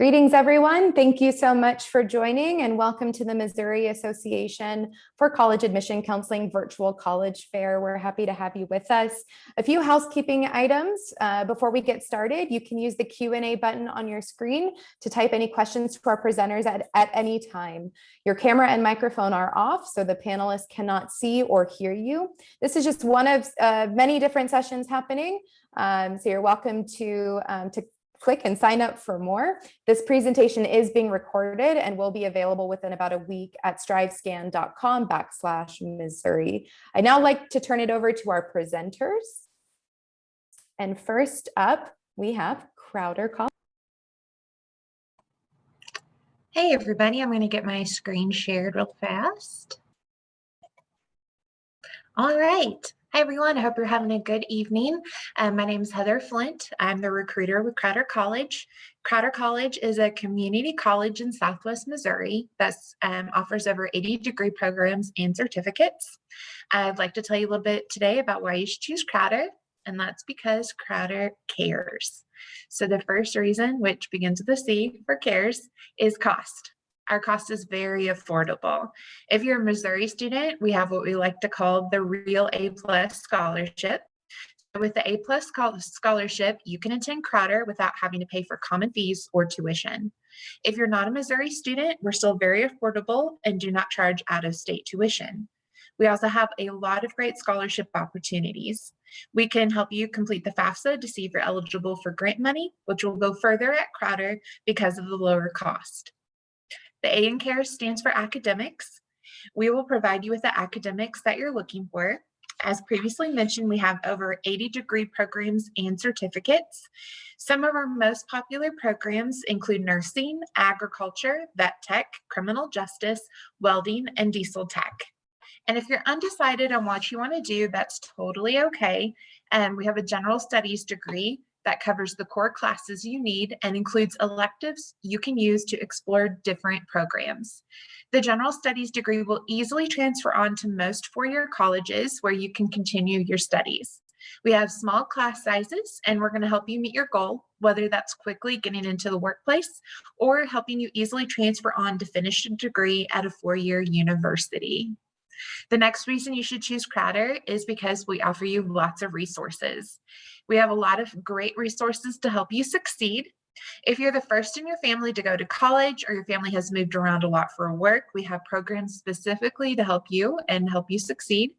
Greetings, everyone. Thank you so much for joining and welcome to the Missouri Association for College Admission Counseling Virtual College Fair. We're happy to have you with us. A few housekeeping items before we get started. You can use the Q&A button on your screen to type any questions to our presenters at any time. Your camera and microphone are off, so the panelists cannot see or hear you. This is just one of many different sessions happening, so you're welcome to click and sign up for more. This presentation is being recorded and will be available within about a week at strivescan.com/Missouri. I'd now like to turn it over to our presenters. And first up, we have Crowder College. Hey everybody, I'm going to get my screen shared real fast. All right. Hi everyone, I hope you're having a good evening. My name is Heather Flint. I'm the recruiter with Crowder College. Crowder College is a community college in Southwest Missouri that offers over 80 degree programs and certificates. I'd like to tell you a little bit today about why you should choose Crowder, and that's because Crowder cares. So the first reason, which begins with a C for cares, is cost. Our cost is very affordable. If you're a Missouri student, we have what we like to call the real A+ scholarship. With the A+ scholarship, you can attend Crowder without having to pay for common fees or tuition. If you're not a Missouri student, we're still very affordable and do not charge out-of-state tuition. We also have a lot of great scholarship opportunities. We can help you complete the FAFSA to see if you're eligible for grant money, which will go further at Crowder because of the lower cost. The A in CARE stands for academics. We will provide you with the academics that you're looking for. As previously mentioned, we have over 80 degree programs and certificates. Some of our most popular programs include nursing, agriculture, vet tech, criminal justice, welding, and diesel tech. And if you're undecided on what you want to do, that's totally okay. And we have a general studies degree that covers the core classes you need and includes electives you can use to explore different programs. The general studies degree will easily transfer on to most four-year colleges where you can continue your studies. We have small class sizes, and we're going to help you meet your goal, whether that's quickly getting into the workplace or helping you easily transfer on to finish a degree at a four-year university. The next reason you should choose Crowder is because we offer you lots of resources. We have a lot of great resources to help you succeed. If you're the first in your family to go to college or your family has moved around a lot for work, we have programs specifically to help you and help you succeed.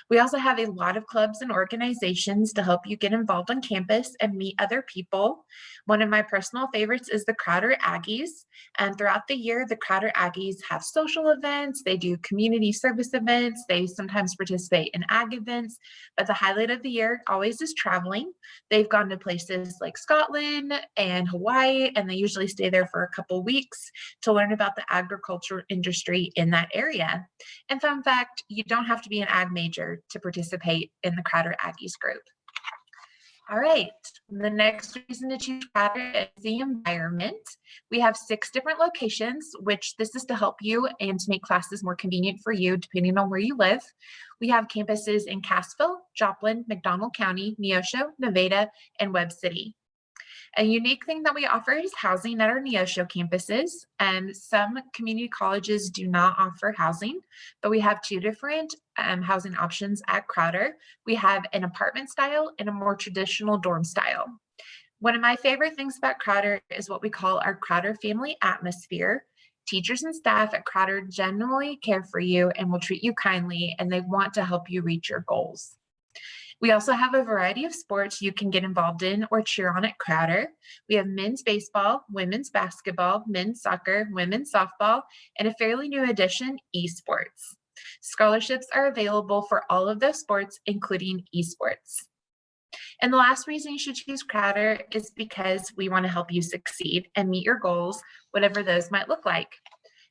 We also have a lot of clubs and organizations to help you get involved on campus and meet other people. One of my personal favorites is the Crowder Aggies. And throughout the year, the Crowder Aggies have social events, they do community service events, they sometimes participate in ag events, but the highlight of the year always is traveling. They've gone to places like Scotland and Hawaii, and they usually stay there for a couple weeks to learn about the agriculture industry in that area. And fun fact, you don't have to be an ag major to participate in the Crowder Aggies group. All right, the next reason to choose Crowder is the environment. We have 6 different locations, which this is to help you and to make classes more convenient for you depending on where you live. We have campuses in Cassville, Joplin, McDonald County, Neosho, Nevada, and Webb City. A unique thing that we offer is housing at our Neosho campuses, and some community colleges do not offer housing, but we have 2 different housing options at Crowder. We have an apartment style and a more traditional dorm style. One of my favorite things about Crowder is what we call our Crowder family atmosphere. Teachers and staff at Crowder genuinely care for you and will treat you kindly, and they want to help you reach your goals. We also have a variety of sports you can get involved in or cheer on at Crowder. We have men's baseball, women's basketball, men's soccer, women's softball, and a fairly new addition, esports. Scholarships are available for all of those sports, including esports. And the last reason you should choose Crowder is because we want to help you succeed and meet your goals, whatever those might look like.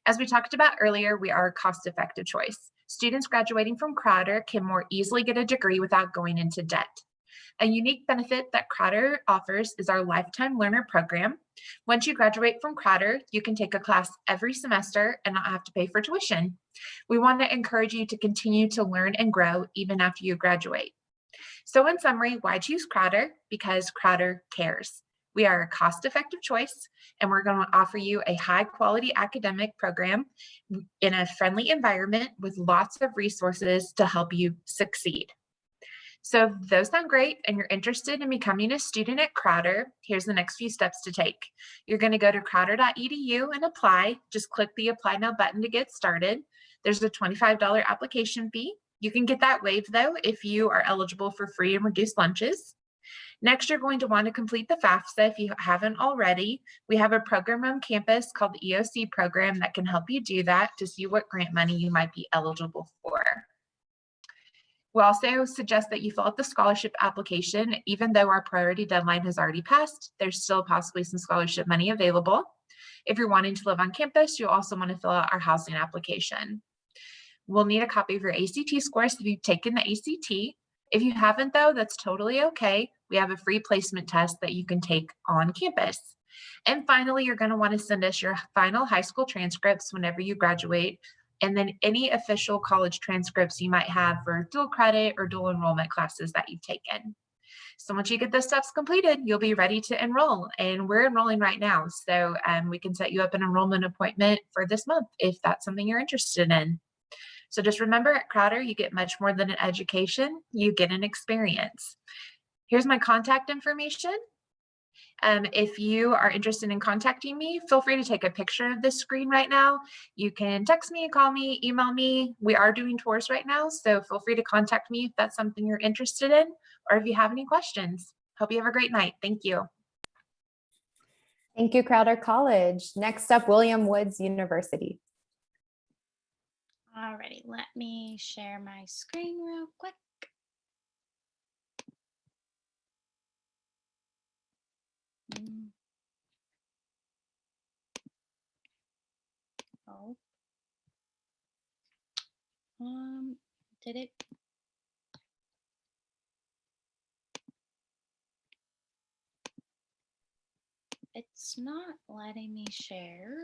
As we talked about earlier, we are a cost-effective choice. Students graduating from Crowder can more easily get a degree without going into debt. A unique benefit that Crowder offers is our Lifetime Learner Program. Once you graduate from Crowder, you can take a class every semester and not have to pay for tuition. We want to encourage you to continue to learn and grow even after you graduate. So in summary, why choose Crowder? Because Crowder cares. We are a cost-effective choice, and we're going to offer you a high-quality academic program in a friendly environment with lots of resources to help you succeed. So if those sound great and you're interested in becoming a student at Crowder, here's the next few steps to take. You're going to go to crowder.edu and apply. Just click the Apply Now button to get started. There's a $25 application fee. You can get that waived, though, if you are eligible for free and reduced lunches. Next, you're going to want to complete the FAFSA if you haven't already. We have a program on campus called the EOC program that can help you do that to see what grant money you might be eligible for. We also suggest that you fill out the scholarship application. Even though our priority deadline has already passed, there's still possibly some scholarship money available. If you're wanting to live on campus, you'll also want to fill out our housing application. We'll need a copy of your ACT scores if you've taken the ACT. If you haven't, though, that's totally okay. We have a free placement test that you can take on campus. And finally, you're going to want to send us your final high school transcripts whenever you graduate, and then any official college transcripts you might have for dual credit or dual enrollment classes that you've taken. So once you get those steps completed, you'll be ready to enroll. And we're enrolling right now. So we can set you up an enrollment appointment for this month if that's something you're interested in. So just remember, at Crowder, you get much more than an education, you get an experience. Here's my contact information. If you are interested in contacting me, feel free to take a picture of this screen right now. You can text me, call me, email me. We are doing tours right now, so feel free to contact me if that's something you're interested in, or if you have any questions. Hope you have a great night. Thank you. Thank you, Crowder College. Next up, William Woods University. Alrighty, let me share my screen real quick. Oh. Did it? It's not letting me share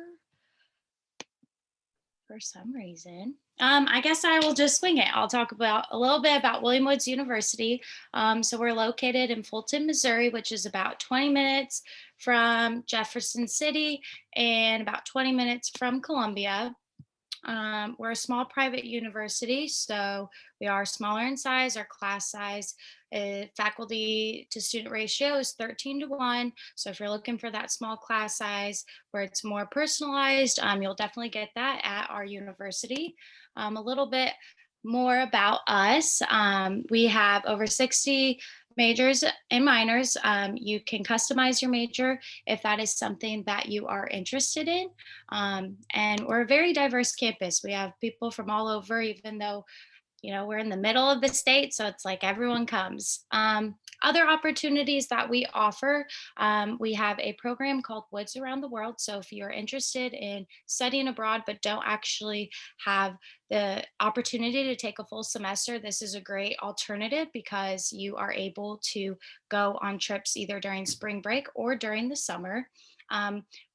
for some reason. I guess I will just swing it. I'll talk about a little bit about William Woods University. So we're located in Fulton, Missouri, which is about 20 minutes from Jefferson City and about 20 minutes from Columbia. We're a small private university, so we are smaller in size. Our class size, faculty to student ratio is 13:1. So if you're looking for that small class size where it's more personalized, you'll definitely get that at our university. A little bit more about us. We have over 60 majors and minors. You can customize your major if that is something that you are interested in. And we're a very diverse campus. We have people from all over, even though we're in the middle of the state, so it's like everyone comes. Other opportunities that we offer, we have a program called Woods Around the World. So if you're interested in studying abroad but don't actually have the opportunity to take a full semester, this is a great alternative because you are able to go on trips either during spring break or during the summer.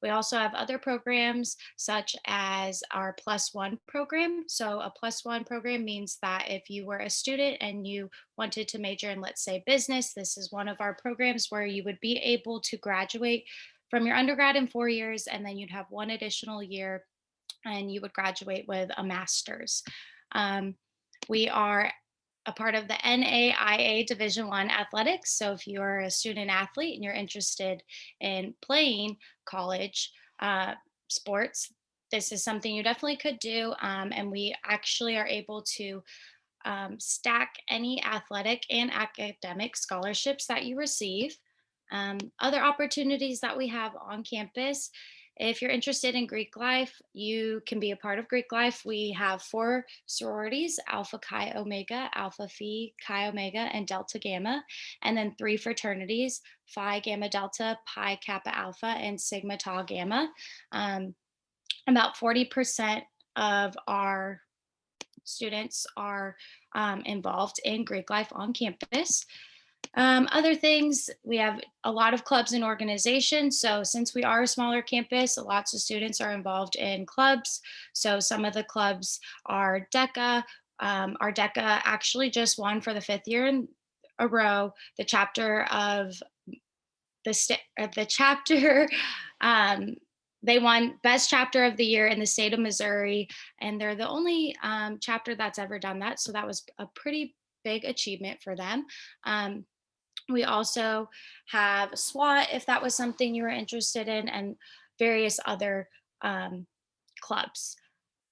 We also have other programs such as our +1 program. So a +1 program means that if you were a student and you wanted to major in, let's say, business, this is one of our programs where you would be able to graduate from your undergrad in 4 years, and then you'd have one additional year and you would graduate with a master's. We are a part of the NAIA Division I athletics. So if you're a student athlete and you're interested in playing college sports, this is something you definitely could do. And we actually are able to stack any athletic and academic scholarships that you receive. Other opportunities that we have on campus. If you're interested in Greek life, you can be a part of Greek life. We have 4 sororities: Alpha Chi Omega, Alpha Phi Chi Omega, and Delta Gamma. And then 3 fraternities: Phi Gamma Delta, Pi Kappa Alpha, and Sigma Tau Gamma. About 40% of our students are involved in Greek life on campus. Other things, we have a lot of clubs and organizations. So since we are a smaller campus, lots of students are involved in clubs. So some of the clubs are DECA. Our DECA actually just won for the 5th year in a row the chapter of the chapter. They won Best Chapter of the Year in the state of Missouri, and they're the only chapter that's ever done that. So that was a pretty big achievement for them. We also have SWAT, if that was something you were interested in, and various other clubs.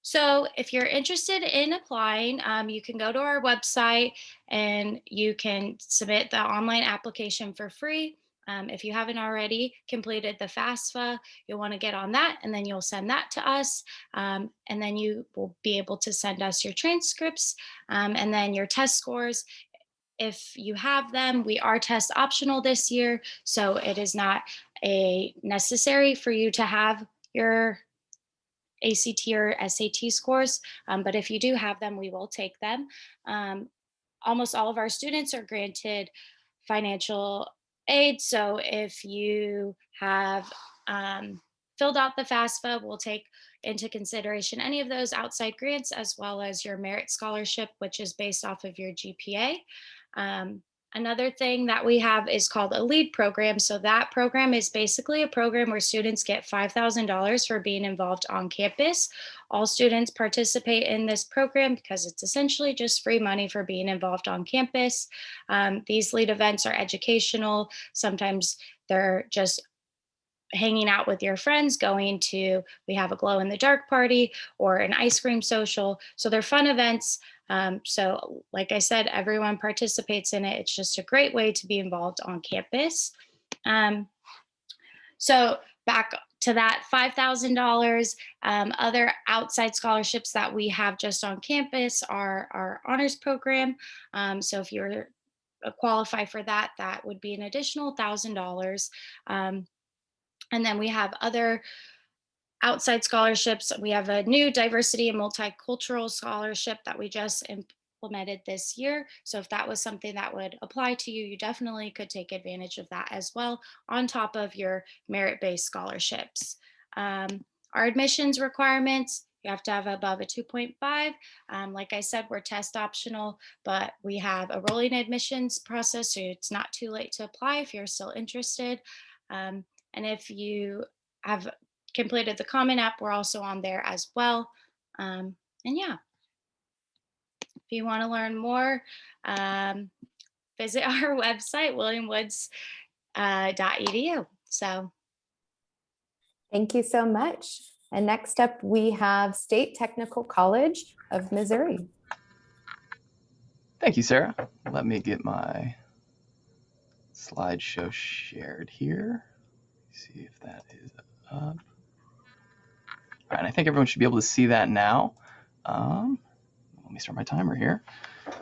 So if you're interested in applying, you can go to our website and you can submit the online application for free. If you haven't already completed the FAFSA, you'll want to get on that, and then you'll send that to us. And then you will be able to send us your transcripts and then your test scores. If you have them, we are test optional this year, so it is not necessary for you to have your ACT or SAT scores, but if you do have them, we will take them. Almost all of our students are granted financial aid, so if you have filled out the FAFSA, we'll take into consideration any of those outside grants, as well as your merit scholarship, which is based off of your GPA. Another thing that we have is called a LEAD program. So that program is basically a program where students get $5,000 for being involved on campus. All students participate in this program because it's essentially just free money for being involved on campus. These LEAD events are educational. Sometimes they're just hanging out with your friends, we have a glow in the dark party or an ice cream social. So they're fun events. So like I said, everyone participates in it. It's just a great way to be involved on campus. So back to that $5,000, other outside scholarships that we have just on campus are our honors program. So if you're qualify for that, that would be an additional $1,000. And then we have other outside scholarships. We have a new diversity and multicultural scholarship that we just implemented this year. So if that was something that would apply to you, you definitely could take advantage of that as well, on top of your merit-based scholarships. Our admissions requirements, you have to have above a 2.5. Like I said, we're test optional, but we have a rolling admissions process, so it's not too late to apply if you're still interested. And if you have completed the Common App, we're also on there as well. And yeah, if you want to learn more, visit our website, williamwoods.edu. So Thank you so much. And next up, we have State Technical College of Missouri. Thank you, Sarah. Let me get my slideshow shared here. See if that is up. All right, and I think everyone should be able to see that now. Let me start my timer here.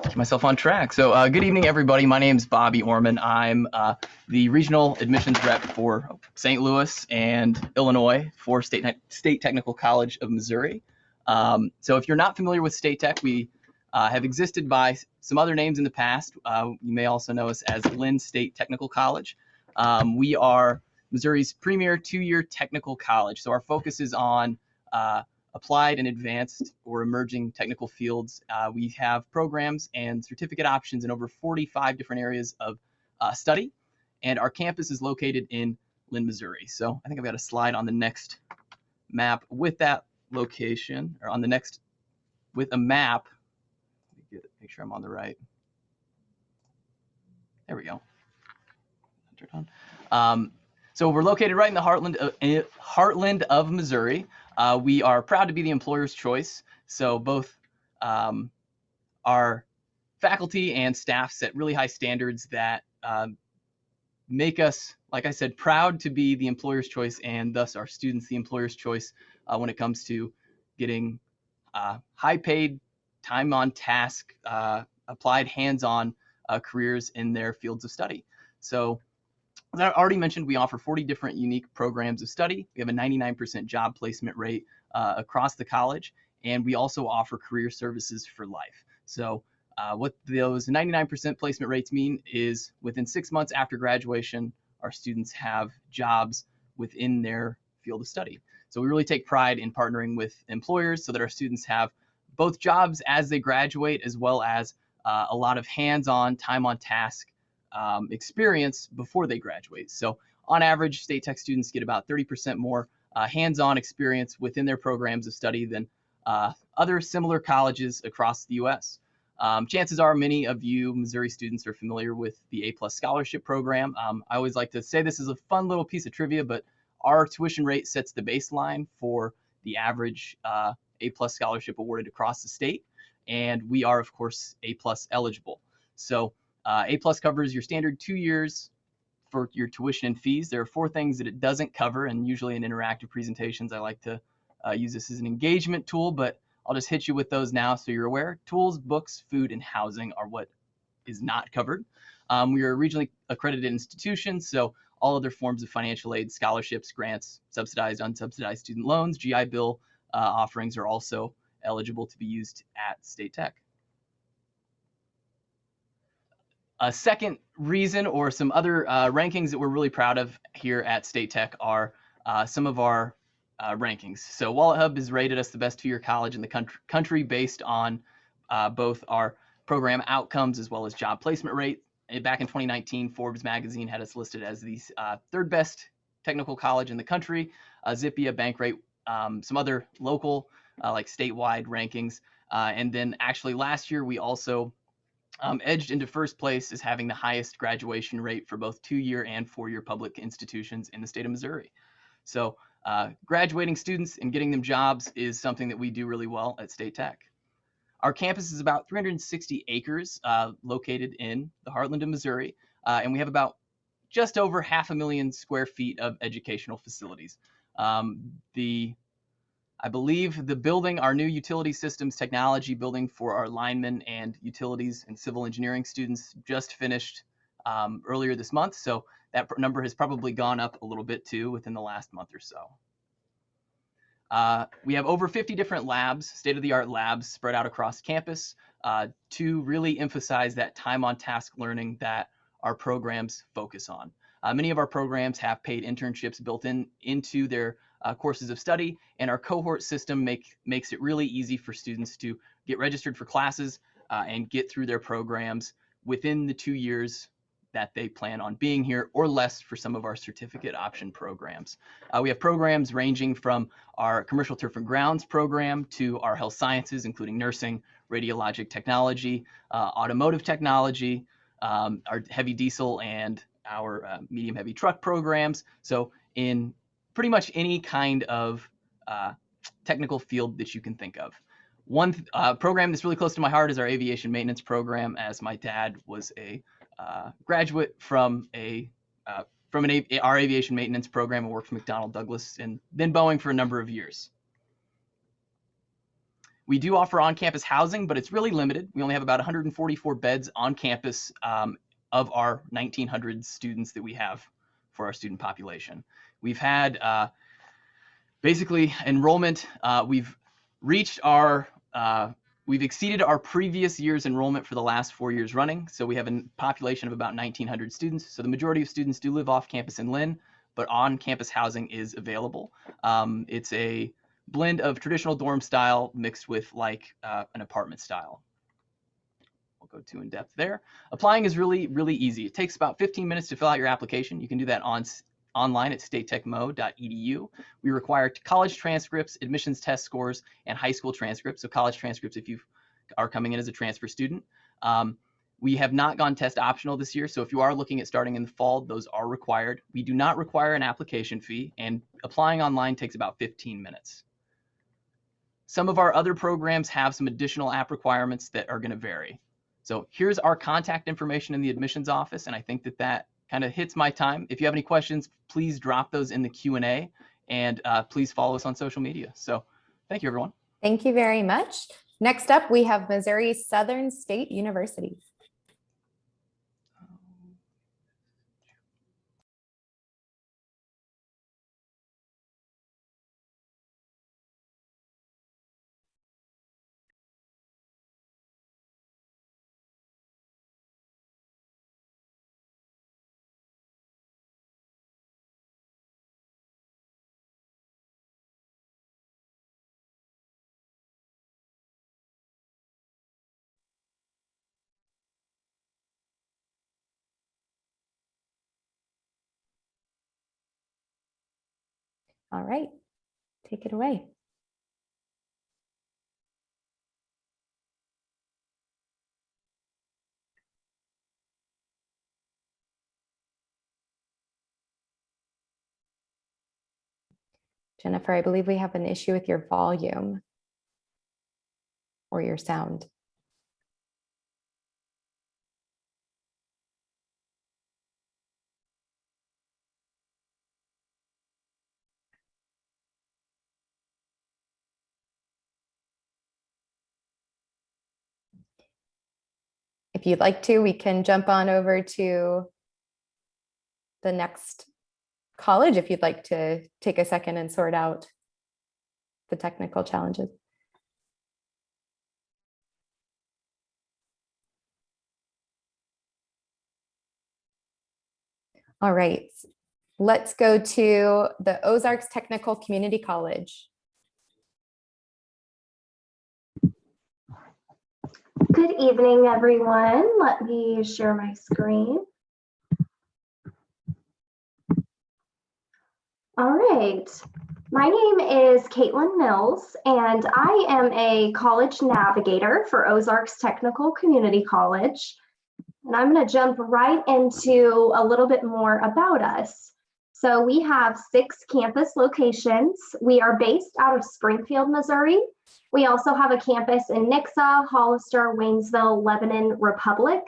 Keep myself on track. So good evening, everybody. My name is Bobby Orman. I'm the regional admissions rep for St. Louis and Illinois for State Technical College of Missouri. So if you're not familiar with State Tech, we have existed by some other names in the past. You may also know us as Lynn State Technical College. We are Missouri's premier two-year technical college. So our focus is on applied and advanced or emerging technical fields. We have programs and certificate options in over 45 different areas of study. And our campus is located in Lynn, Missouri. So I think I've got a slide on the next map with that location, or on the next with a map. Make sure I'm on the right. There we go. Turn on. So we're located right in the heartland of Missouri. We are proud to be the employer's choice. So both our faculty and staff set really high standards that make us, like I said, proud to be the employer's choice, and thus our students the employer's choice when it comes to getting high-paid, time-on-task, applied hands-on careers in their fields of study. So as I already mentioned, we offer 40 different unique programs of study. We have a 99% job placement rate across the college, and we also offer career services for life. So what those 99% placement rates mean is within 6 months after graduation, our students have jobs within their field of study. So we really take pride in partnering with employers so that our students have both jobs as they graduate, as well as a lot of hands-on, time-on-task experience before they graduate. So on average, State Tech students get about 30% more hands-on experience within their programs of study than other similar colleges across the U.S. Chances are many of you Missouri students are familiar with the A+ scholarship program. I always like to say this is a fun little piece of trivia, but our tuition rate sets the baseline for the average A+ scholarship awarded across the state, and we are, of course, A+ eligible. So A+ covers your standard 2 years for your tuition and fees. There are 4 things that it doesn't cover, and usually in interactive presentations, I like to use this as an engagement tool, but I'll just hit you with those now so you're aware. Tools, books, food, and housing are what is not covered. We are a regionally accredited institution, so all other forms of financial aid, scholarships, grants, subsidized, unsubsidized student loans, GI Bill offerings are also eligible to be used at State Tech. A second reason, or some other rankings that we're really proud of here at State Tech, are some of our rankings. So Wallet Hub has rated us the best 2-year college in the country based on both our program outcomes as well as job placement rate. Back in 2019, Forbes magazine had us listed as the 3rd best technical college in the country. Zippia, Bankrate, some other local like statewide rankings. And then actually last year, we also edged into first place as having the highest graduation rate for both 2-year and 4-year public institutions in the state of Missouri. So graduating students and getting them jobs is something that we do really well at State Tech. Our campus is about 360 acres located in the heartland of Missouri, and we have about just over 500,000 square feet of educational facilities. I believe the building, our new utility systems technology building for our linemen and utilities and civil engineering students, just finished earlier this month. So that number has probably gone up a little bit too within the last month or so. We have over 50 different labs, state-of-the-art labs spread out across campus to really emphasize that time on task learning that our programs focus on. Many of our programs have paid internships built into their courses of study, and our cohort system makes it really easy for students to get registered for classes and get through their programs within the 2 years that they plan on being here, or less for some of our certificate option programs. We have programs ranging from our commercial turf and grounds program to our health sciences, including nursing, radiologic technology, automotive technology, our heavy diesel and our medium heavy truck programs. So in pretty much any kind of technical field that you can think of. One program that's really close to my heart is our aviation maintenance program, as my dad was a graduate from our aviation maintenance program and worked for McDonnell Douglas and then Boeing for a number of years. We do offer on-campus housing, but it's really limited. We only have about 144 beds on campus of our 1,900 students that we have for our student population. We've had basically enrollment. We've exceeded our previous year's enrollment for the last 4 years running. So we have a population of about 1,900 students. So the majority of students do live off campus in Lynn, but on-campus housing is available. It's a blend of traditional dorm style mixed with like an apartment style. We'll go too in depth there. Applying is really, really easy. It takes about 15 minutes to fill out your application. You can do that online at statetechmo.edu. We require college transcripts, admissions test scores, and high school transcripts. So college transcripts if you are coming in as a transfer student. We have not gone test optional this year, so if you are looking at starting in the fall, those are required. We do not require an application fee, and applying online takes about 15 minutes. Some of our other programs have some additional app requirements that are going to vary. So here's our contact information in the admissions office, and I think that kind of hits my time. If you have any questions, please drop those in the Q&A, and please follow us on social media. So thank you, everyone. Thank you very much. Next up, we have Missouri Southern State University. All right, take it away. Jennifer, I believe we have an issue with your volume or your sound. If you'd like to, we can jump on over to the next college if you'd like to take a second and sort out the technical challenges. All right, let's go to the Ozarks Technical Community College. Good evening, everyone. Let me share my screen. All right. My name is Caitlin Mills, and I am a college navigator for Ozarks Technical Community College. And I'm going to jump right into a little bit more about us. So we have 6 campus locations. We are based out of Springfield, Missouri. We also have a campus in Nixa, Hollister, Waynesville, Lebanon, Republic,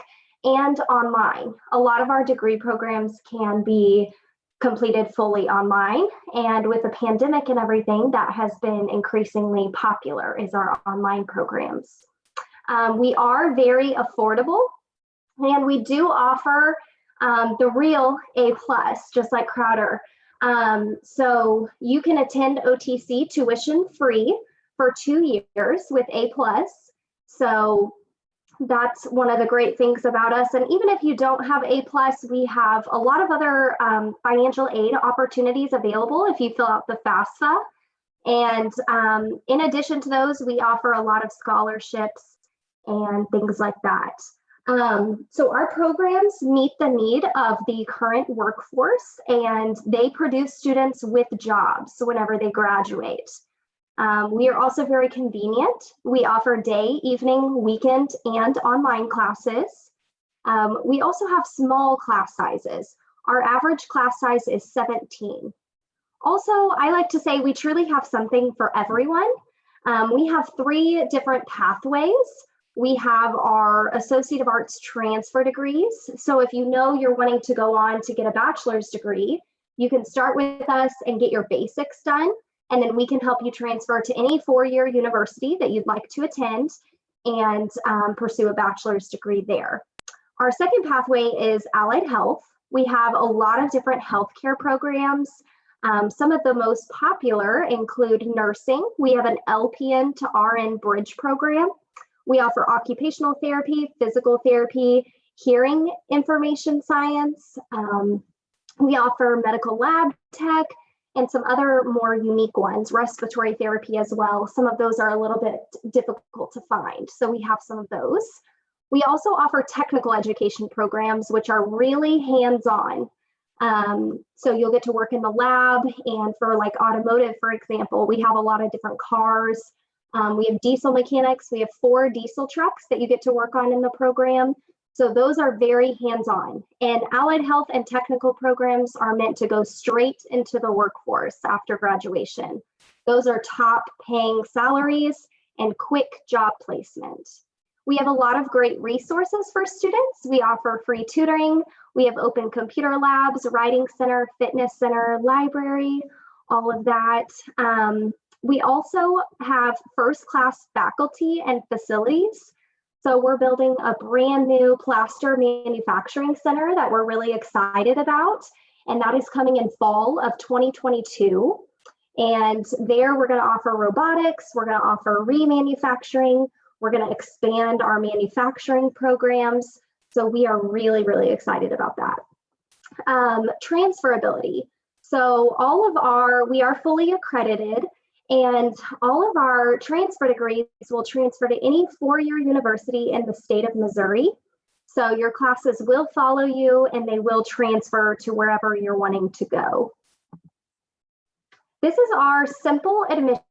and online. A lot of our degree programs can be completed fully online, and with the pandemic and everything, that has been increasingly popular is our online programs. We are very affordable, and we do offer the real A+, just like Crowder. So you can attend OTC tuition free for 2 years with A+. So that's one of the great things about us. And even if you don't have A+, we have a lot of other financial aid opportunities available if you fill out the FAFSA. And in addition to those, we offer a lot of scholarships and things like that. So our programs meet the need of the current workforce, and they produce students with jobs whenever they graduate. We are also very convenient. We offer day, evening, weekend, and online classes. We also have small class sizes. Our average class size is 17. Also, I like to say we truly have something for everyone. We have 3 different pathways. We have our Associate of Arts transfer degrees. So if you know you're wanting to go on to get a bachelor's degree, you can start with us and get your basics done. And then we can help you transfer to any 4-year university that you'd like to attend and pursue a bachelor's degree there. Our second pathway is allied health. We have a lot of different healthcare programs. Some of the most popular include nursing. We have an LPN to RN bridge program. We offer occupational therapy, physical therapy, hearing information science. We offer medical lab tech, and some other more unique ones, respiratory therapy as well. Some of those are a little bit difficult to find, so we have some of those. We also offer technical education programs, which are really hands-on. So you'll get to work in the lab, and for like automotive, for example, we have a lot of different cars. We have diesel mechanics. We have 4 diesel trucks that you get to work on in the program. So those are very hands-on, and allied health and technical programs are meant to go straight into the workforce after graduation. Those are top paying salaries and quick job placement. We have a lot of great resources for students. We offer free tutoring. We have open computer labs, writing center, fitness center, library, all of that. We also have first-class faculty and facilities. So we're building a brand new plaster manufacturing center that we're really excited about, and that is coming in fall of 2022. And there we're going to offer robotics, we're going to offer remanufacturing, we're going to expand our manufacturing programs. So we are really, really excited about that. Transferability. So we are fully accredited, and all of our transfer degrees will transfer to any 4-year university in the state of Missouri. So your classes will follow you, and they will transfer to wherever you're wanting to go. This is our simple admission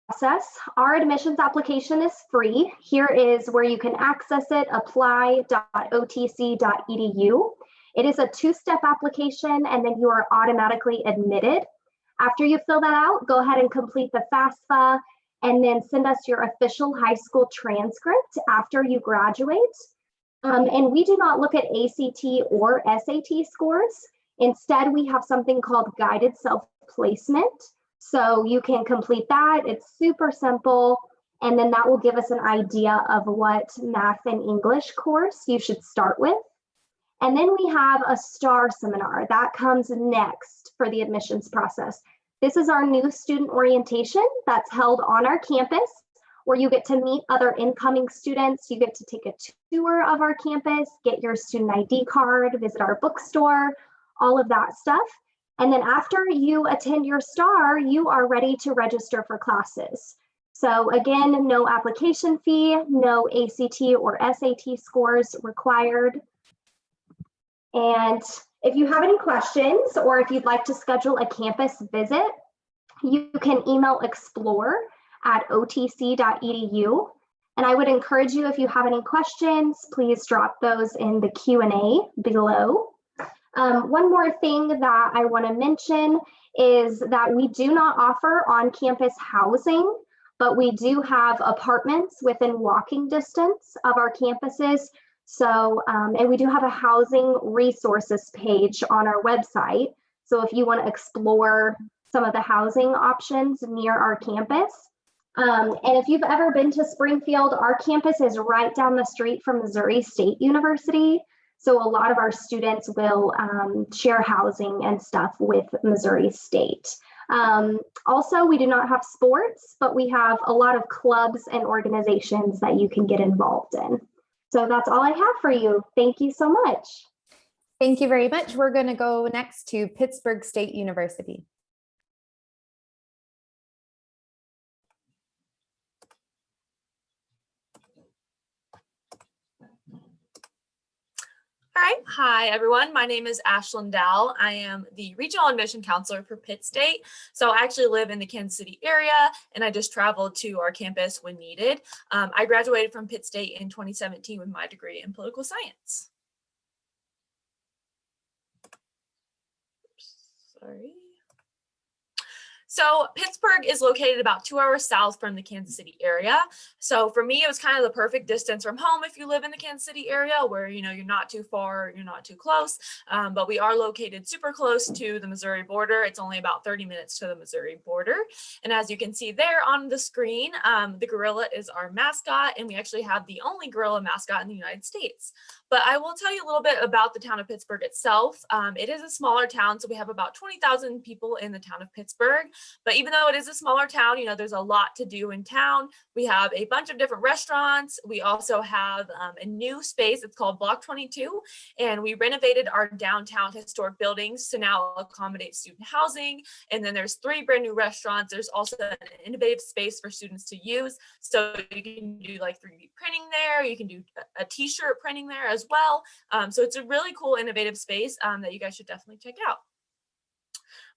process. Our admissions application is free. Here is where you can access it, apply.otc.edu. It is a two-step application, and then you are automatically admitted. After you fill that out, go ahead and complete the FAFSA, and then send us your official high school transcript after you graduate. And we do not look at ACT or SAT scores. Instead, we have something called guided self-placement. So you can complete that. It's super simple. And then that will give us an idea of what math and English course you should start with. And then we have a STAR seminar that comes next for the admissions process. This is our new student orientation that's held on our campus, where you get to meet other incoming students. You get to take a tour of our campus, get your student ID card, visit our bookstore, all of that stuff. And then after you attend your STAR, you are ready to register for classes. So again, no application fee, no ACT or SAT scores required. And if you have any questions, or if you'd like to schedule a campus visit, you can email explore@otc.edu. And I would encourage you, if you have any questions, please drop those in the Q&A below. One more thing that I want to mention is that we do not offer on-campus housing, but we do have apartments within walking distance of our campuses. So, and we do have a housing resources page on our website. So if you want to explore some of the housing options near our campus. And if you've ever been to Springfield, our campus is right down the street from Missouri State University. So a lot of our students will share housing and stuff with Missouri State. Also, we do not have sports, but we have a lot of clubs and organizations that you can get involved in. So that's all I have for you. Thank you so much. Thank you very much. We're going to go next to Pittsburg State University. All right. Hi, everyone. My name is Ashlyn Dowell. I am the regional admission counselor for Pitt State. So I actually live in the Kansas City area, and I just traveled to our campus when needed. I graduated from Pitt State in 2017 with my degree in political science. Oops, sorry. So Pittsburg is located about 2 hours south from the Kansas City area. So for me, it was kind of the perfect distance from home if you live in the Kansas City area where, you know, you're not too far, you're not too close, but we are located super close to the Missouri border. It's only about 30 minutes to the Missouri border. And as you can see there on the screen, the gorilla is our mascot, and we actually have the only gorilla mascot in the United States. But I will tell you a little bit about the town of Pittsburg itself. It is a smaller town, so we have about 20,000 people in the town of Pittsburg. But even though it is a smaller town, you know, there's a lot to do in town. We have a bunch of different restaurants. We also have a new space. It's called Block 22. And we renovated our downtown historic buildings to now accommodate student housing. And then there's 3 brand new restaurants. There's also an innovative space for students to use. So you can do like 3D printing there. You can do a t-shirt printing there as well. So it's a really cool, innovative space that you guys should definitely check out.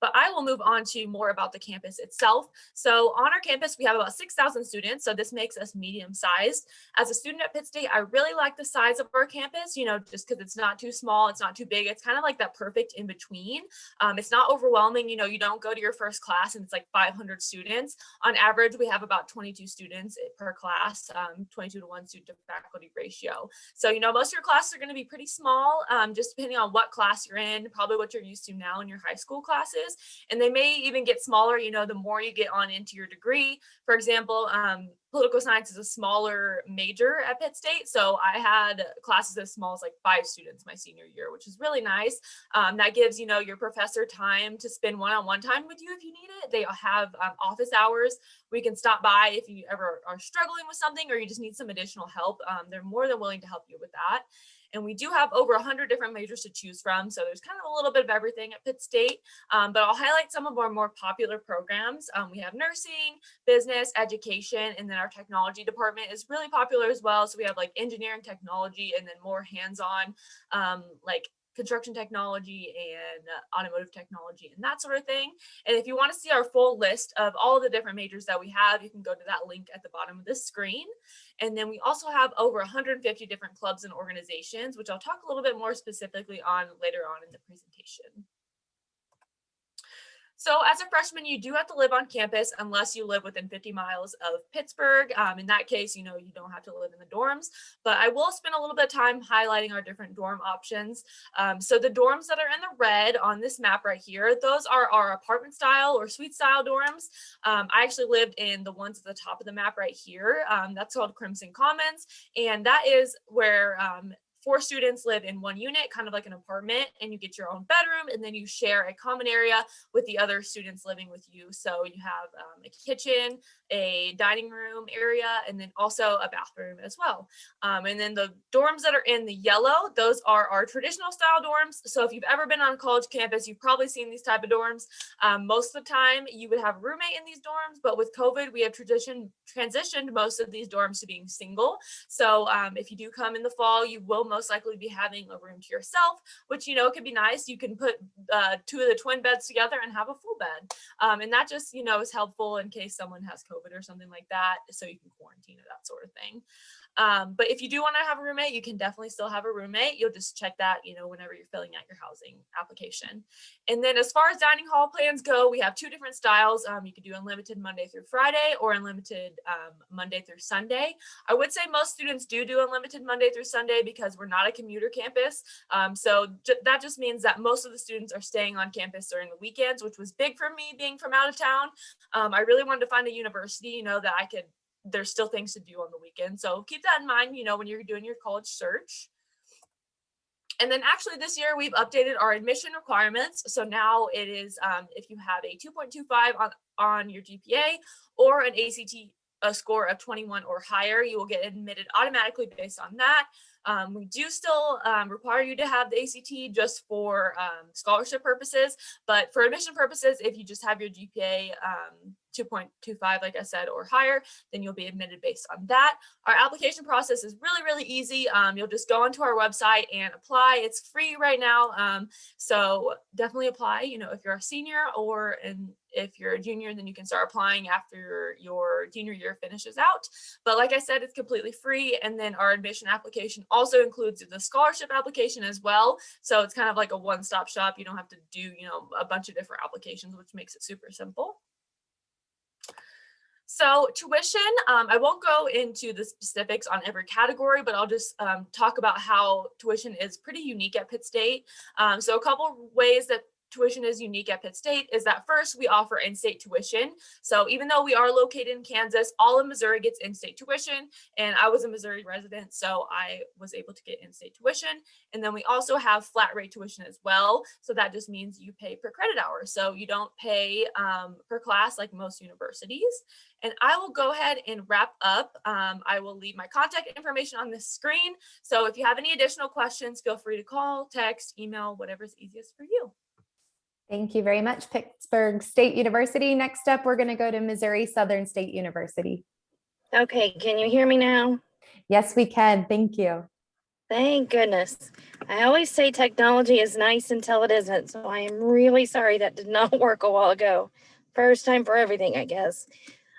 But I will move on to more about the campus itself. So on our campus, we have about 6,000 students. So this makes us medium sized. As a student at Pitt State, I really like the size of our campus, you know, just because it's not too small, it's not too big. It's kind of like that perfect in between. It's not overwhelming. You know, you don't go to your first class and it's like 500 students. On average, we have about 22 students per class, 22 to 1 student to faculty ratio. So, you know, most of your classes are going to be pretty small, just depending on what class you're in, probably what you're used to now in your high school classes. And they may even get smaller, you know, the more you get on into your degree. For example, political science is a smaller major at Pitt State. So I had classes as small as like 5 students my senior year, which is really nice. That gives, you know, your professor time to spend one-on-one time with you if you need it. They have office hours. We can stop by if you ever are struggling with something or you just need some additional help. They're more than willing to help you with that. And we do have over 100 different majors to choose from. So there's kind of a little bit of everything at Pitt State, but I'll highlight some of our more popular programs. We have nursing, business, education, and then our technology department is really popular as well. So we have like engineering, technology, and then more hands-on like construction technology and automotive technology and that sort of thing. And if you want to see our full list of all of the different majors that we have, you can go to that link at the bottom of this screen. And then we also have over 150 different clubs and organizations, which I'll talk a little bit more specifically on later on in the presentation. So as a freshman, you do have to live on campus unless you live within 50 miles of Pittsburg. In that case, you don't have to live in the dorms, but I will spend a little bit of time highlighting our different dorm options. So the dorms that are in the red on this map right here, those are our apartment style or suite style dorms. I actually lived in the ones at the top of the map right here. That's called Crimson Commons. And that is where 4 students live in one unit, kind of like an apartment, and you get your own bedroom, and then you share a common area with the other students living with you. So you have a kitchen, a dining room area, and then also a bathroom as well. And then the dorms that are in the yellow, those are our traditional style dorms. So if you've ever been on a college campus, you've probably seen these type of dorms. Most of the time you would have a roommate in these dorms, but with COVID, we have transitioned most of these dorms to being single. So if you do come in the fall, you will most likely be having a room to yourself, which, can be nice. You can put 2 of the twin beds together and have a full bed. And that just, is helpful in case someone has COVID or something like that, so you can quarantine or that sort of thing. But if you do want to have a roommate, you can definitely still have a roommate. You'll just check that, whenever you're filling out your housing application. And then as far as dining hall plans go, we have 2 different styles. You can do unlimited Monday through Friday or unlimited Monday through Sunday. I would say most students do unlimited Monday through Sunday because we're not a commuter campus. So that just means that most of the students are staying on campus during the weekends, which was big for me being from out of town. I really wanted to find a university, that there's still things to do on the weekend. So keep that in mind, when you're doing your college search. And then actually this year we've updated our admission requirements. So now it is, if you have a 2.25 on your GPA or an ACT score of 21 or higher, you will get admitted automatically based on that. We do still require you to have the ACT just for scholarship purposes, but for admission purposes, if you just have your GPA 2.25, like I said, or higher, then you'll be admitted based on that. Our application process is really, really easy. You'll just go onto our website and apply. It's free right now. So definitely apply, if you're a senior if you're a junior, then you can start applying after your junior year finishes out. But like I said, it's completely free. And then our admission application also includes the scholarship application as well. So it's kind of like a one-stop shop. You don't have to do, a bunch of different applications, which makes it super simple. So tuition, I won't go into the specifics on every category, but I'll just talk about how tuition is pretty unique at Pitt State. So a couple ways that tuition is unique at Pitt State is that first, we offer in-state tuition. So even though we are located in Kansas, all of Missouri gets in-state tuition. And I was a Missouri resident, so I was able to get in-state tuition. And then we also have flat rate tuition as well. So that just means you pay per credit hour. So you don't pay per class like most universities. And I will go ahead and wrap up. I will leave my contact information on this screen. So if you have any additional questions, feel free to call, text, email, whatever's easiest for you. Thank you very much, Pittsburg State University. Next up, we're going to go to Missouri Southern State University. Okay, can you hear me now? Yes, we can. Thank you. Thank goodness. I always say technology is nice until it isn't, so I am really sorry that did not work a while ago. First time for everything, I guess.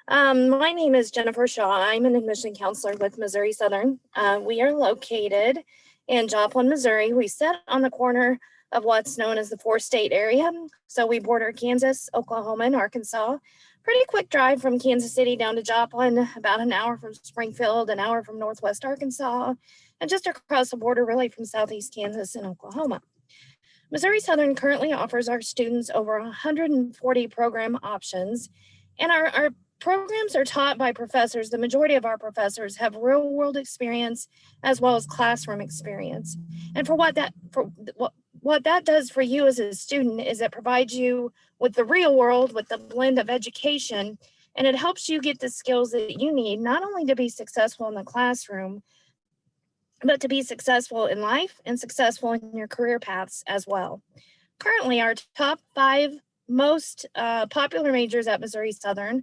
My name is Jennifer Shaw. I'm an admission counselor with Missouri Southern. We are located in Joplin, Missouri. We sit on the corner of what's known as the 4-state area. So we border Kansas, Oklahoma, and Arkansas. Pretty quick drive from Kansas City down to Joplin, about an hour from Springfield, an hour from Northwest Arkansas, and just across the border really from Southeast Kansas and Oklahoma. Missouri Southern currently offers our students over 140 program options, and our programs are taught by professors. The majority of our professors have real world experience as well as classroom experience. And for what that does for you as a student is it provides you with the real world, with the blend of education, and it helps you get the skills that you need, not only to be successful in the classroom, but to be successful in life and successful in your career paths as well. Currently, our top 5 most popular majors at Missouri Southern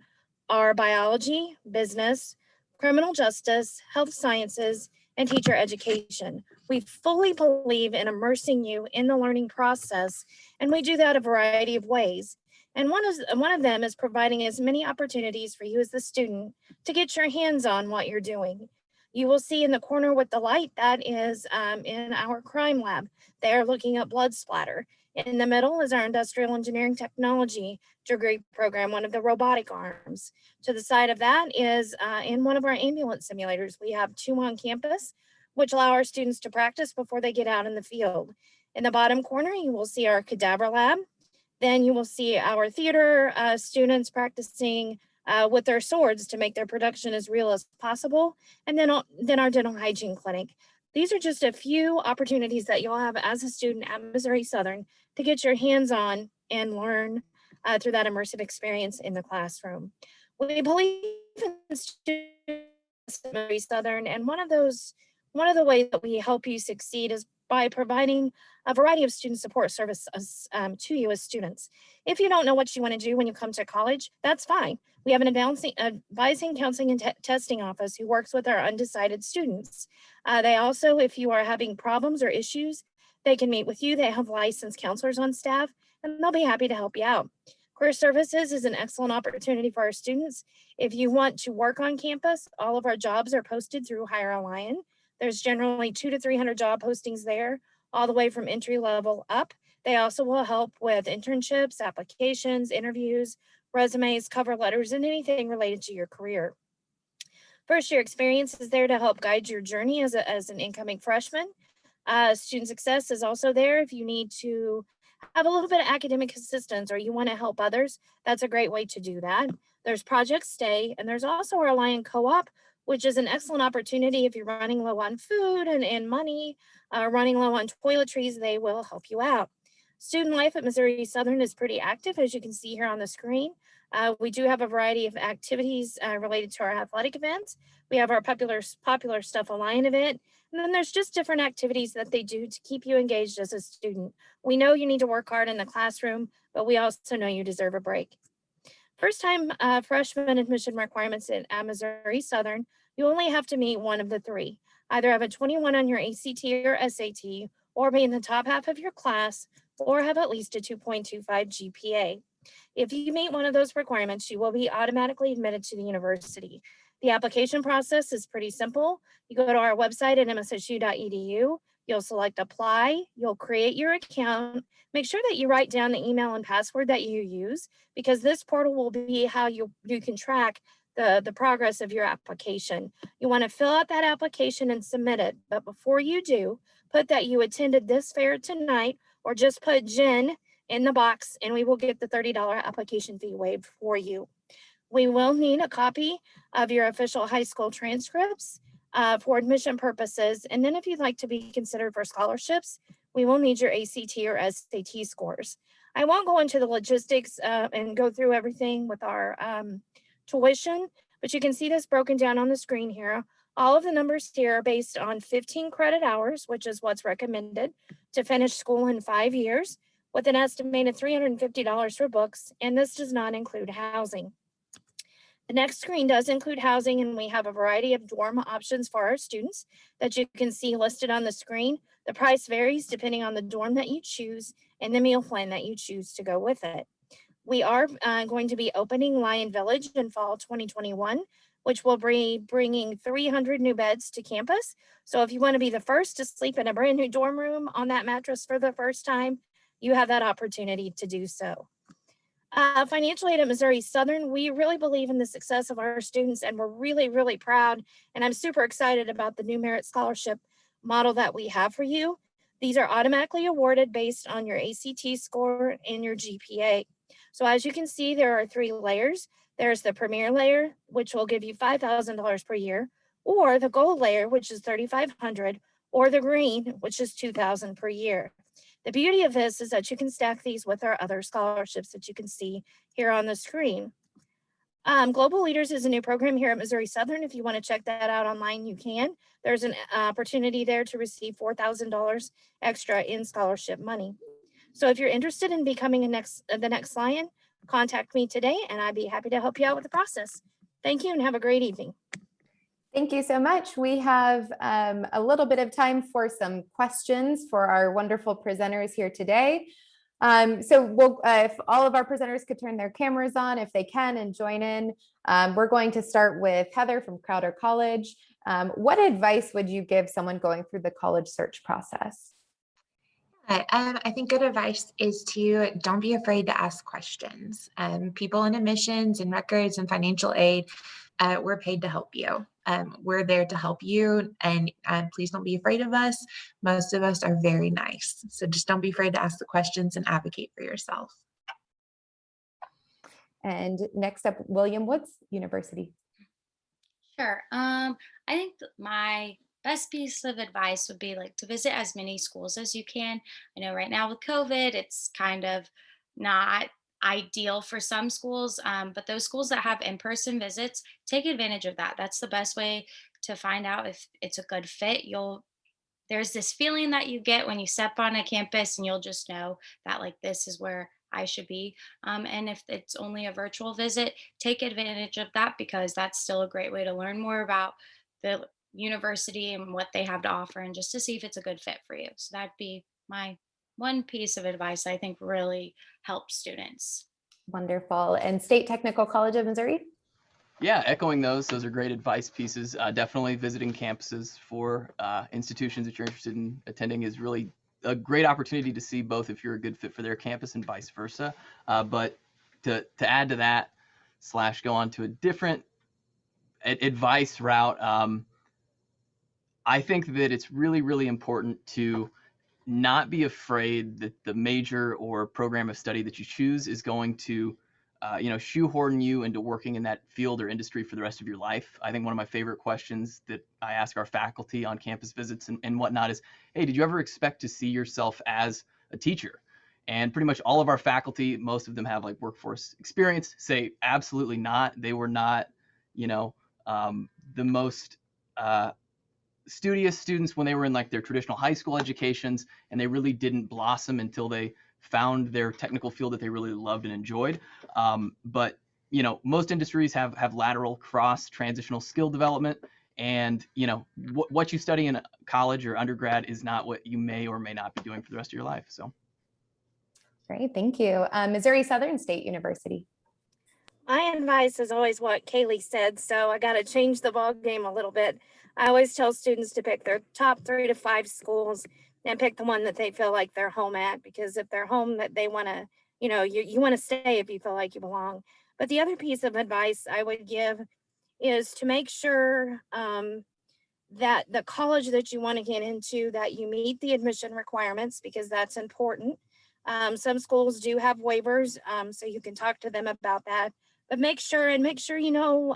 are biology, business, criminal justice, health sciences, and teacher education. We fully believe in immersing you in the learning process, and we do that a variety of ways. And one of them is providing as many opportunities for you as the student to get your hands on what you're doing. You will see in the corner with the light, that is in our crime lab. They are looking at blood splatter. In the middle is our industrial engineering technology degree program, one of the robotic arms. To the side of that is in one of our ambulance simulators. We have 2 on campus, which allow our students to practice before they get out in the field. In the bottom corner, you will see our cadaver lab. Then you will see our theater students practicing with their swords to make their production as real as possible. And then our dental hygiene clinic. These are just a few opportunities that you'll have as a student at Missouri Southern to get your hands on and learn through that immersive experience in the classroom. We believe in students at Missouri Southern, and one of the ways that we help you succeed is by providing a variety of student support services to you as students. If you don't know what you want to do when you come to college, that's fine. We have an advising, counseling, and testing office who works with our undecided students. They also, if you are having problems or issues, they can meet with you. They have licensed counselors on staff, and they'll be happy to help you out. Career Services is an excellent opportunity for our students. If you want to work on campus, all of our jobs are posted through Hire a Lion. There's generally 200 to 300 job postings there, all the way from entry level up. They also will help with internships, applications, interviews, resumes, cover letters, and anything related to your career. First year experience is there to help guide your journey as an incoming freshman. Student success is also there if you need to have a little bit of academic assistance or you want to help others. That's a great way to do that. There's Project Stay, and there's also our Lion Co-op, which is an excellent opportunity if you're running low on food and money, running low on toiletries, they will help you out. Student life at Missouri Southern is pretty active, as you can see here on the screen. We do have a variety of activities related to our athletic events. We have our popular Stuff a Lion event, and then there's just different activities that they do to keep you engaged as a student. We know you need to work hard in the classroom, but we also know you deserve a break. First time freshman admission requirements at Missouri Southern, you only have to meet one of the 3. Either have a 21 on your ACT or SAT, or be in the top half of your class, or have at least a 2.25 GPA. If you meet one of those requirements, you will be automatically admitted to the university. The application process is pretty simple. You go to our website at mssu.edu, you'll select apply, you'll create your account, make sure that you write down the email and password that you use, because this portal will be how you can track the progress of your application. You want to fill out that application and submit it, but before you do, put that you attended this fair tonight, or just put Jen in the box, and we will get the $30 application fee waived for you. We will need a copy of your official high school transcripts for admission purposes, and then if you'd like to be considered for scholarships, we will need your ACT or SAT scores. I won't go into the logistics and go through everything with our tuition, but you can see this broken down on the screen here. All of the numbers here are based on 15 credit hours, which is what's recommended to finish school in 5 years, with an estimated $350 for books, and this does not include housing. The next screen does include housing, and we have a variety of dorm options for our students that you can see listed on the screen. The price varies depending on the dorm that you choose and the meal plan that you choose to go with it. We are going to be opening Lion Village in fall 2021, which will be bringing 300 new beds to campus. So if you want to be the first to sleep in a brand new dorm room on that mattress for the first time, you have that opportunity to do so. Financial aid at Missouri Southern, we really believe in the success of our students, and we're really, really proud. And I'm super excited about the new merit scholarship model that we have for you. These are automatically awarded based on your ACT score and your GPA. So as you can see, there are 3 layers. There's the premier layer, which will give you $5,000 per year, or the gold layer, which is $3,500, or the green, which is $2,000 per year. The beauty of this is that you can stack these with our other scholarships that you can see here on the screen. Global Leaders is a new program here at Missouri Southern. If you want to check that out online, you can. There's an opportunity there to receive $4,000 extra in scholarship money. So if you're interested in becoming the next Lion, contact me today, and I'd be happy to help you out with the process. Thank you, and have a great evening. Thank you so much. We have a little bit of time for some questions for our wonderful presenters here today. So we'll, if all of our presenters could turn their cameras on, if they can, and join in. We're going to start with Heather from Crowder College. What advice would you give someone going through the college search process? I think good advice is to don't be afraid to ask questions. People in admissions and records and financial aid, we're paid to help you. We're there to help you, and please don't be afraid of us. Most of us are very nice. So just don't be afraid to ask the questions and advocate for yourself. And next up, William Woods University. Sure. I think my best piece of advice would be like to visit as many schools as you can. I know right now with COVID, it's kind of not ideal for some schools, but those schools that have in-person visits, take advantage of that. That's the best way to find out if it's a good fit. There's this feeling that you get when you step on a campus and you'll just know that like this is where I should be. And if it's only a virtual visit, take advantage of that because that's still a great way to learn more about the university and what they have to offer and just to see if it's a good fit for you. So that'd be my one piece of advice I think really helps students. Wonderful. And State Technical College of Missouri? Yeah, echoing those are great advice pieces. Definitely visiting campuses for institutions that you're interested in attending is really a great opportunity to see both if you're a good fit for their campus and vice versa. But to add to that, / go on to a different advice route, I think that it's really, really important to not be afraid that the major or program of study that you choose is going to shoehorn you into working in that field or industry for the rest of your life. I think one of my favorite questions that I ask our faculty on campus visits and whatnot is, hey, did you ever expect to see yourself as a teacher? And pretty much all of our faculty, most of them have like workforce experience, say absolutely not. They were not, the most studious students when they were in like their traditional high school educations, and they really didn't blossom until they found their technical field that they really loved and enjoyed. But most industries have lateral cross transitional skill development, and what you study in college or undergrad is not what you may or may not be doing for the rest of your life. So great, thank you. Missouri Southern State University. My advice is always what Kaylee said, so I got to change the ball game a little bit. I always tell students to pick their top 3 to 5 schools and pick the one that they feel like they're home at, because if they're home that they want to, you want to stay if you feel like you belong. But the other piece of advice I would give is to make sure that the college that you want to get into, that you meet the admission requirements, because that's important. Some schools do have waivers, so you can talk to them about that. But make sure you know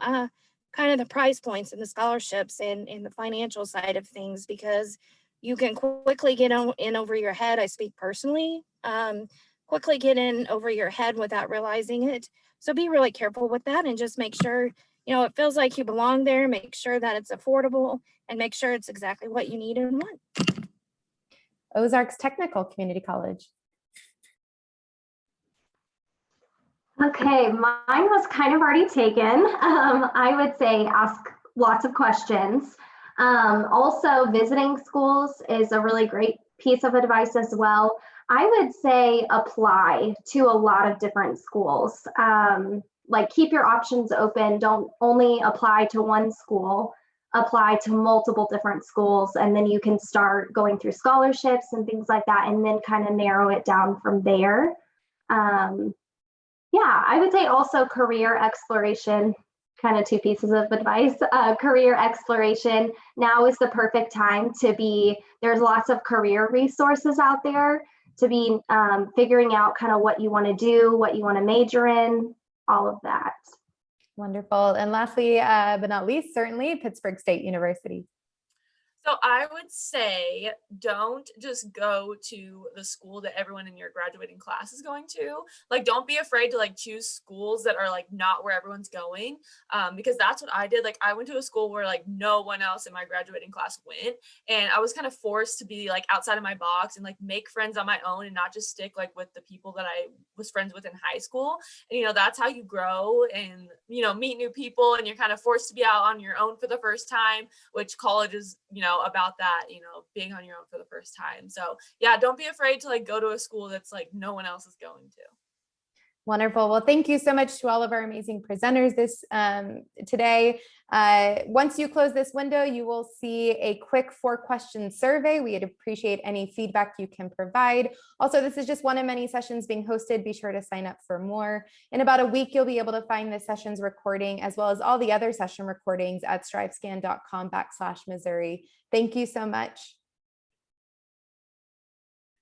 kind of the price points and the scholarships and the financial side of things, because you can quickly get in over your head. I speak personally, quickly get in over your head without realizing it. So be really careful with that and just make sure, it feels like you belong there. Make sure that it's affordable and make sure it's exactly what you need and want. Ozarks Technical Community College. Okay, mine was kind of already taken. I would say ask lots of questions. Also, visiting schools is a really great piece of advice as well. I would say apply to a lot of different schools. Like keep your options open. Don't only apply to one school, apply to multiple different schools, and then you can start going through scholarships and things like that, and then kind of narrow it down from there. Yeah, I would say also career exploration, kind of 2 pieces of advice. Career exploration, now is the perfect time to be, there's lots of career resources out there to be figuring out kind of what you want to do, what you want to major in, all of that. Wonderful. And lastly, but not least, certainly Pittsburg State University. So I would say don't just go to the school that everyone in your graduating class is going to. Like, don't be afraid to like choose schools that are like not where everyone's going. Because that's what I did. Like, I went to a school where like no one else in my graduating class went. And I was kind of forced to be like outside of my box and like make friends on my own and not just stick like with the people that I was friends with in high school. And, that's how you grow and, meet new people, and you're kind of forced to be out on your own for the first time, which college is, about that, being on your own for the first time. So yeah, don't be afraid to like go to a school that's like no one else is going to. Wonderful. Well, thank you so much to all of our amazing presenters today. Once you close this window, you will see a quick 4-question survey. We'd appreciate any feedback you can provide. Also, this is just one of many sessions being hosted. Be sure to sign up for more. In about a week, you'll be able to find the session's recording as well as all the other session recordings at strivescan.com/Missouri. Thank you so much.